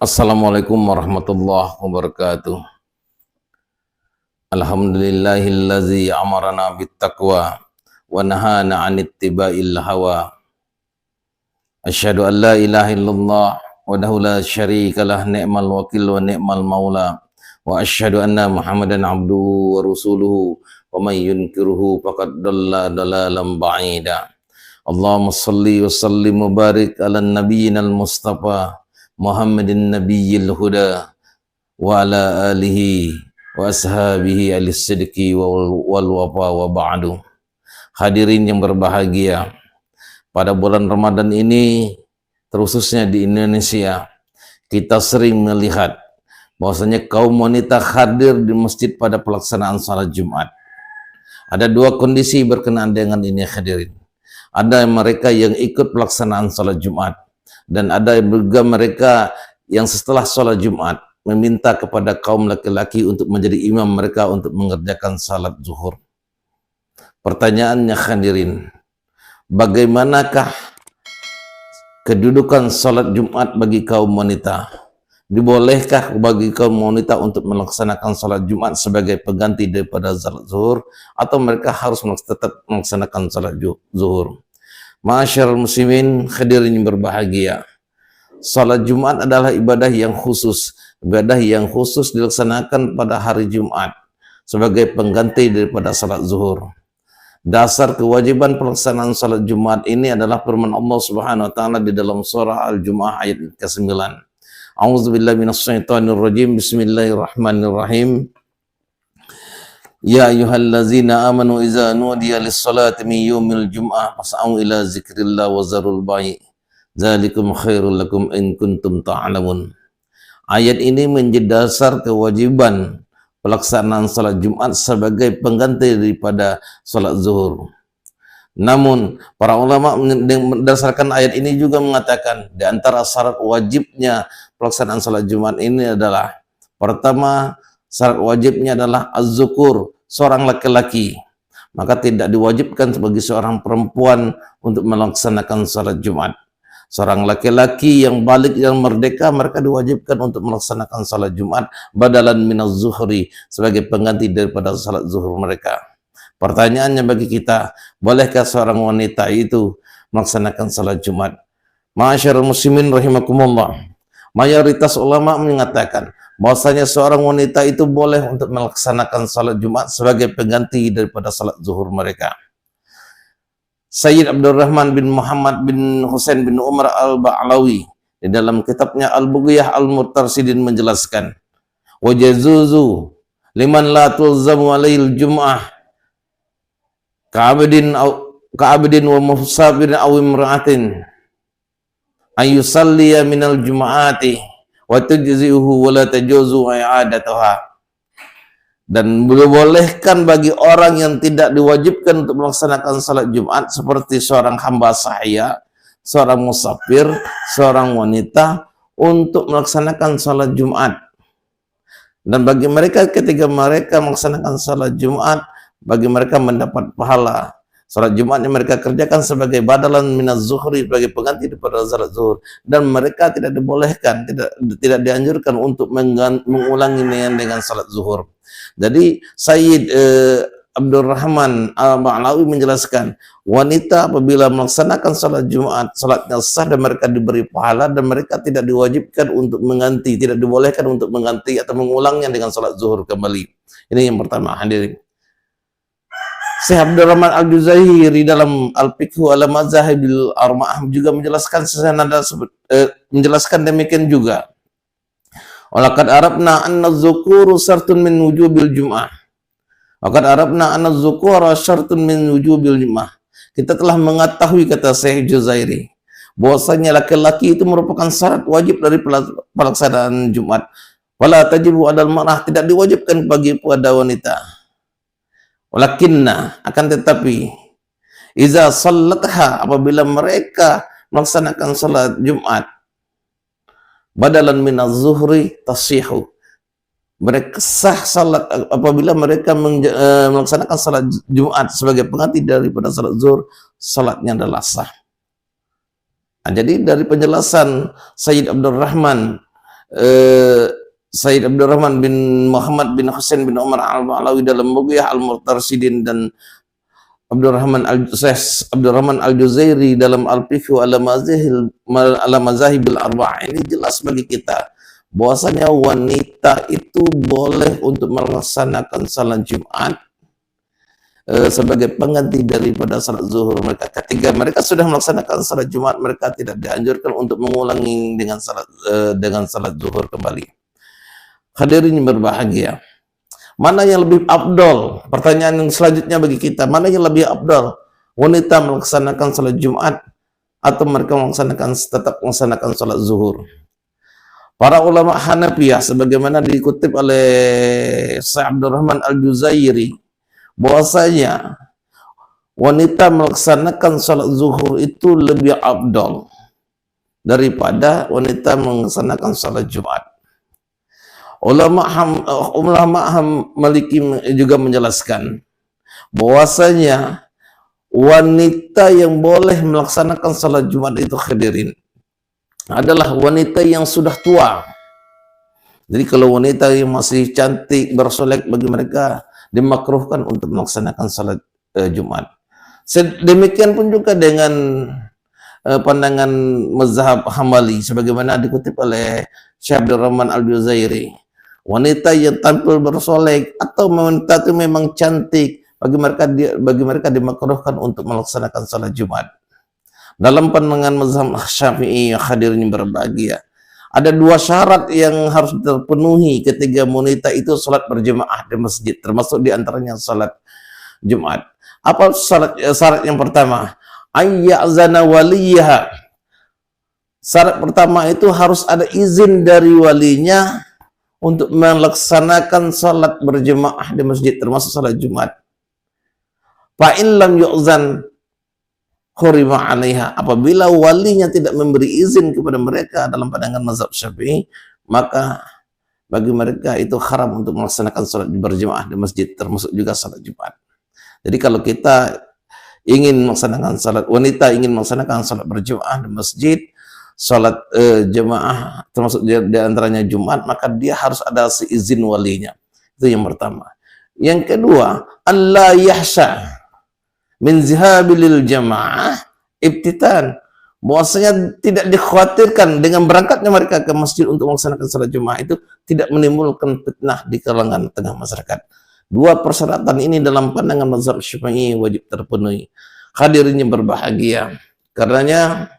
Assalamualaikum warahmatullahi wabarakatuh. Alhamdulillahillazi amarana bittaqwa wa nahana 'anittiba'il hawa. Asyhadu an la ilaha illallah wahdahu la syarikalah ni'mal wakil wa ni'mal maula. Wa asyhadu anna Muhammadan abduhu wa rasuluhu wa may yunkiruhu faqad dalla dalalan ba'ida. Allahumma shalli wa sallim wa barik ala nabiyyinal mustafa Muhammadin nabiyil huda wa ala alihi wa ashabihi al-sidqi wal wafa wa ba'du. Hadirin yang berbahagia, pada bulan Ramadan ini, terkhususnya di Indonesia, kita sering melihat bahwasanya kaum wanita hadir di masjid pada pelaksanaan salat Jumat. Ada dua kondisi berkenaan dengan ini, hadirin. Ada mereka yang ikut pelaksanaan salat Jumat, dan ada juga mereka yang setelah sholat Jumat meminta kepada kaum laki-laki untuk menjadi imam mereka untuk mengerjakan salat zuhur. Pertanyaannya, hadirin, bagaimanakah kedudukan sholat Jumat bagi kaum wanita? Dibolehkah bagi kaum wanita untuk melaksanakan sholat Jumat sebagai pengganti daripada salat zuhur, atau mereka harus tetap melaksanakan salat zuhur? Ma'asyiral muslimin, hadirin yang berbahagia, salat Jumat adalah ibadah yang khusus. Ibadah yang khusus dilaksanakan pada hari Jumat sebagai pengganti daripada salat zuhur. Dasar kewajiban pelaksanaan salat Jumat ini adalah firman Allah Subhanahu wa taala di dalam surah Al-Jumu'ah ayat ke-9. A'udzubillahi minasyaitonirrajim. Bismillahirrahmanirrahim. Ya ayyuhallazina amanu idza nudiya lis-salati min yaumil jum'ah fas'au ila zikrillah wa zarul bai'. Dzalikum khairul lakum in kuntum ta'lamun. Ayat ini menjadi dasar kewajiban pelaksanaan salat Jumat sebagai pengganti daripada salat zuhur. Namun para ulama berdasarkan ayat ini juga mengatakan di antara syarat wajibnya pelaksanaan salat Jumat ini adalah, pertama, syarat wajibnya adalah az-zukur, seorang laki-laki. Maka tidak diwajibkan bagi seorang perempuan untuk melaksanakan salat Jumat. Seorang laki-laki yang balik, yang merdeka, mereka diwajibkan untuk melaksanakan salat Jumat badalan minaz zuhri, sebagai pengganti daripada salat zuhur mereka. Pertanyaannya bagi kita, bolehkah seorang wanita itu melaksanakan salat Jumat? Ma'asyiral muslimin rahimakumullah, mayoritas ulama mengatakan bahwasanya seorang wanita itu boleh untuk melaksanakan salat Jumat sebagai pengganti daripada salat zuhur mereka. Sayyid Abdurrahman bin Muhammad bin Husain bin Umar al-Ba'lawi di dalam kitabnya Al-Bughiyah al-Murtarsidin menjelaskan, wajazuzu liman la tulzamu alaihil jum'ah ka'abdin wa musafirin aw imra'atin ayusalliya minal jum'ati wa tujzi'uhu wa la tajuzu i'adatuha. Dan dibolehkan bagi orang yang tidak diwajibkan untuk melaksanakan salat Jumat, seperti seorang hamba sahaya, seorang musafir, seorang wanita, untuk melaksanakan salat Jumat. Dan bagi mereka, ketika mereka melaksanakan salat Jumat, bagi mereka mendapat pahala. Salat Jumat yang mereka kerjakan sebagai badalan minaz zuhri, sebagai pengganti daripada salat zuhur, dan mereka tidak dibolehkan, tidak dianjurkan untuk mengulangi dengan salat zuhur. Jadi Sayyid Abdurrahman al-Ba'lawi menjelaskan, wanita apabila melaksanakan salat Jumat, salatnya sah dan mereka diberi pahala, dan mereka tidak diwajibkan untuk mengganti, tidak dibolehkan untuk mengganti atau mengulangnya dengan salat zuhur kembali. Ini yang pertama, hadirin. Syekh Abdurrahman al-Juzairi dalam Al-Fiqhu ala Mazahibil Arba'ah juga menjelaskan menjelaskan demikian juga. Walaqad arabna anna dzukuru syartun min wujubil jum'ah. Walaqad arabna anna dzukura syartun min wujubil jum'ah. Kita telah mengetahui, kata Syekh Juzairi, bahwasanya laki-laki itu merupakan syarat wajib dari pelaksanaan Jumat. Wala tajibu adal mar'ah, tidak diwajibkan bagi pada wanita. Walakinna, akan tetapi, iza sallatha, apabila mereka melaksanakan salat Jumat badalan minaz zuhri tasihu, mereka sah salat apabila mereka melaksanakan salat Jumat sebagai pengganti daripada salat zuhur, salatnya adalah sah. Nah, jadi dari penjelasan Sayyid Abdurrahman eh, Sayyid Abdurrahman bin Muhammad bin Husain bin Umar al-Ba'lawi dalam Mughiyah al-Murtarsidin, dan Abdurrahman al-Juzairi dalam Al-Fiqh ala Mazahibil Arba'ah. Ini jelas bagi kita bahwasanya wanita itu boleh untuk melaksanakan salat Jumat sebagai pengganti daripada salat zuhur mereka. Ketika mereka sudah melaksanakan salat Jumat, mereka tidak dianjurkan untuk mengulangi dengan salat zuhur kembali. Hadirin yang berbahagia, mana yang lebih afdal? Pertanyaan yang selanjutnya bagi kita, mana yang lebih afdal? Wanita melaksanakan salat Jumat atau mereka tetap melaksanakan salat zuhur? Para ulama Hanafiyah sebagaimana dikutip oleh Syekh Abdurrahman al-Juzairi, bahwasanya wanita melaksanakan salat zuhur itu lebih afdal daripada wanita melaksanakan salat Jumat. Ulama Maliki juga menjelaskan bahwasanya wanita yang boleh melaksanakan salat Jumat itu, hadirin, adalah wanita yang sudah tua. Jadi kalau wanita yang masih cantik bersolek, bagi mereka dimakruhkan untuk melaksanakan salat Jumat. Demikian pun juga dengan pandangan mazhab Hambali sebagaimana dikutip oleh Syekh Abdurrahman al-Juzairi. Wanita yang tampil bersolek atau wanita itu memang cantik, bagi mereka dimakruhkan untuk melaksanakan salat Jumat. Dalam pandangan mazhab Syafi'i, hadirin berbahagia, ada dua syarat yang harus terpenuhi ketika wanita itu salat berjemaah di masjid, termasuk diantaranya salat Jumat. Apa syarat yang pertama? Ayya'zana waliyaha. Syarat pertama itu harus ada izin dari walinya untuk melaksanakan salat berjemaah di masjid, termasuk salat Jumat. Fa'in lam yu'zan hurima 'alaiha. Apabila walinya tidak memberi izin kepada mereka dalam pandangan mazhab Syafi'i, maka bagi mereka itu haram untuk melaksanakan salat berjemaah di masjid, termasuk juga salat Jumat. Jadi kalau kita ingin melaksanakan salat, wanita ingin melaksanakan salat berjemaah di masjid, salat jemaah termasuk di antaranya Jumat, maka dia harus ada seizin walinya. Itu yang pertama. Yang kedua, alla yahsha min zihabilil jamaah ibtitan. Bahwasanya tidak dikhawatirkan dengan berangkatnya mereka ke masjid untuk melaksanakan salat Jumat itu tidak menimbulkan fitnah di kalangan tengah masyarakat. Dua persyaratan ini dalam pandangan mazhab Syafi'i wajib terpenuhi. Hadirin yang berbahagia, karenanya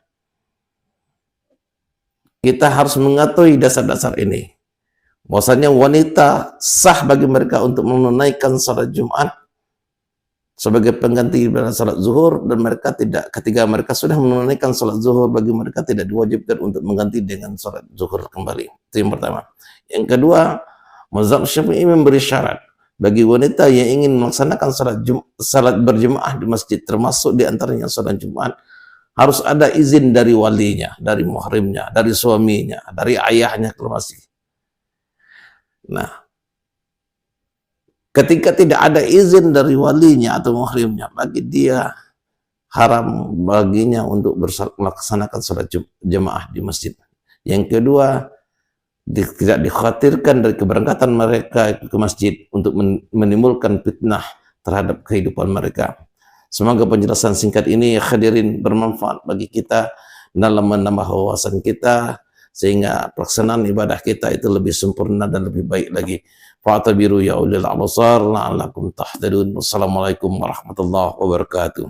kita harus mengetahui dasar-dasar ini. Bahwasanya wanita sah bagi mereka untuk menunaikan salat Jumat sebagai pengganti pada salat zuhur, dan mereka tidak, ketika mereka sudah menunaikan salat zuhur, bagi mereka tidak diwajibkan untuk mengganti dengan salat zuhur kembali. Itu yang pertama. Yang kedua, mazhab Syafi'i memberi syarat bagi wanita yang ingin melaksanakan salat berjemaah di masjid, termasuk di antaranya salat Jumat, harus ada izin dari walinya, dari muhrimnya, dari suaminya, dari ayahnya kalau masih. Nah, ketika tidak ada izin dari walinya atau muhrimnya, bagi dia haram baginya untuk melaksanakan salat jemaah di masjid. Yang kedua, tidak dikhawatirkan dari keberangkatan mereka ke masjid untuk menimbulkan fitnah terhadap kehidupan mereka. Semoga penjelasan singkat ini, hadirin, bermanfaat bagi kita dalam menambah wawasan kita, sehingga pelaksanaan ibadah kita itu lebih sempurna dan lebih baik lagi. Fa'tabiru ya ulil absar la'allakum tahtadun. Wassalamualaikum warahmatullahi wabarakatuh.